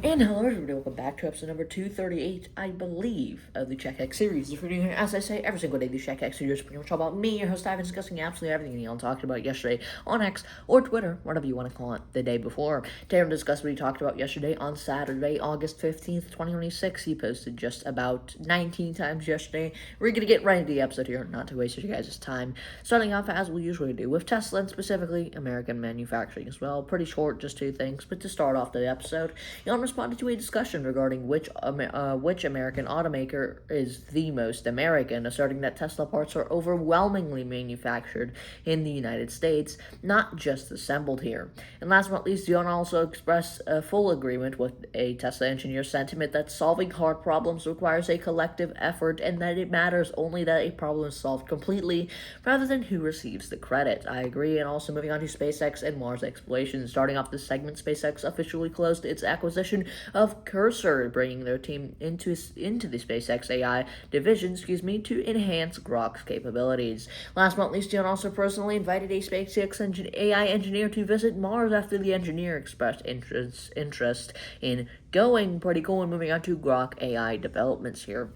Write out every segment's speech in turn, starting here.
And hello everybody, welcome back to episode number 238, I believe, of the CheckX series. If you're new here, as I say every single day, the CheckX series is pretty much all about me, your host, I've been discussing absolutely everything Neil talked about yesterday on X or Twitter, whatever you want to call it, the day before. Today we're going to discuss what he talked about yesterday on Saturday, August 15th, 2026. He posted just about 19 times yesterday. We're going to get right into the episode here, not to waste your guys' time. Starting off as we usually do with Tesla and specifically American manufacturing as well. Pretty short, just two things, but to start off the episode, Elon responded to a discussion regarding which American automaker is the most American, asserting that Tesla parts are overwhelmingly manufactured in the United States, not just assembled here. And last but not least, Elon also expressed a full agreement with a Tesla engineer's sentiment that solving hard problems requires a collective effort and that it matters only that a problem is solved completely rather than who receives the credit. I agree. And also moving on to SpaceX and Mars exploration. Starting off this segment, SpaceX officially closed its acquisition of Cursor, bringing their team into the SpaceX AI division, to enhance Grok's capabilities. Last but not least, Elon also personally invited a SpaceX AI engineer to visit Mars after the engineer expressed interest in going. Pretty cool. And moving on to Grok AI developments here.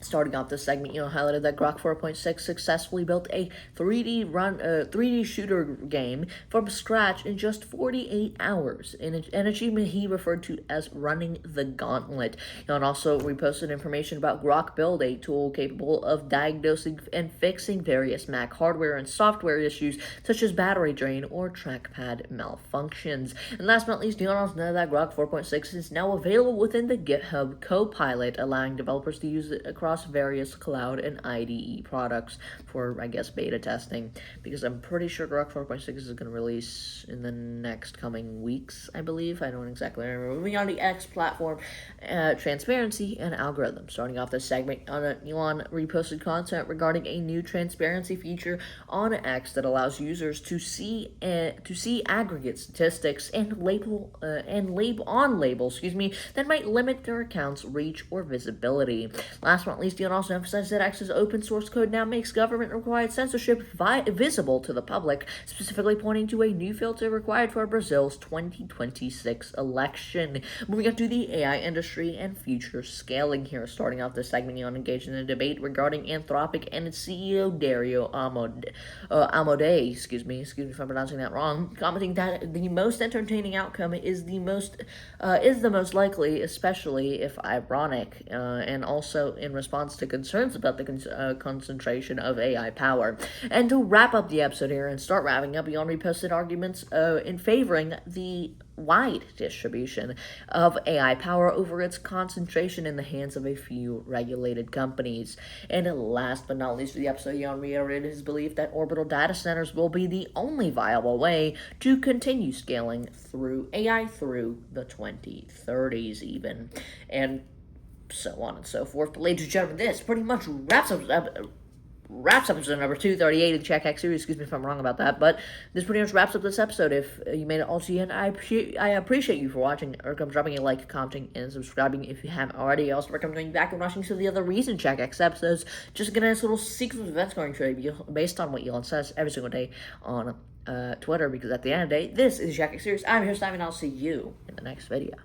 Starting off this segment, highlighted that Grok 4.6 successfully built a 3D shooter game from scratch in just 48 hours, an achievement he referred to as running the gauntlet. Elon also reposted information about Grok Build, a tool capable of diagnosing and fixing various Mac hardware and software issues such as battery drain or trackpad malfunctions. And last but not least, Elon also noted that Grok 4.6 is now available within the GitHub Copilot, allowing developers to use it across various cloud and IDE products for, I guess, beta testing, because I'm pretty sure Grok 4.6 is going to release in the next coming weeks, I believe. I don't exactly remember. Moving on to the X platform, transparency and algorithms. Starting off this segment, Elon reposted content regarding a new transparency feature on X that allows users to see aggregate statistics and labels that might limit their account's reach or visibility. Last but not least, Elon also emphasized that X's open source code now makes government-required censorship visible to the public, specifically pointing to a new filter required for Brazil's 2026 election. Moving on to the AI industry and future scaling here. Starting off this segment, Elon engaged in a debate regarding Anthropic and its CEO Dario Amodei, excuse me if I'm pronouncing that wrong, commenting that the most entertaining outcome is the most likely, especially if ironic, and also in response to concerns about the concentration of AI power. And to wrap up the episode here and start wrapping up, Elon reposted arguments in favoring the wide distribution of AI power over its concentration in the hands of a few regulated companies. And last but not least for the episode, Elon reiterated his belief that orbital data centers will be the only viable way to continue scaling through AI through the 2030s even. And so on and so forth. But ladies and gentlemen, this pretty much wraps up episode number 238 of the CheckX series. Excuse me if I'm wrong about that, but this pretty much wraps up this episode. If you made it all to the end, I appreciate you for watching, or dropping a like, commenting, and subscribing if you haven't already. I also recommend going back and watching some of the other recent CheckX episodes. Just get a nice little sequence of events going today based on what Elon says every single day on Twitter, because at the end of the day, this is the CheckX series. I'm your host, and I'll see you in the next video.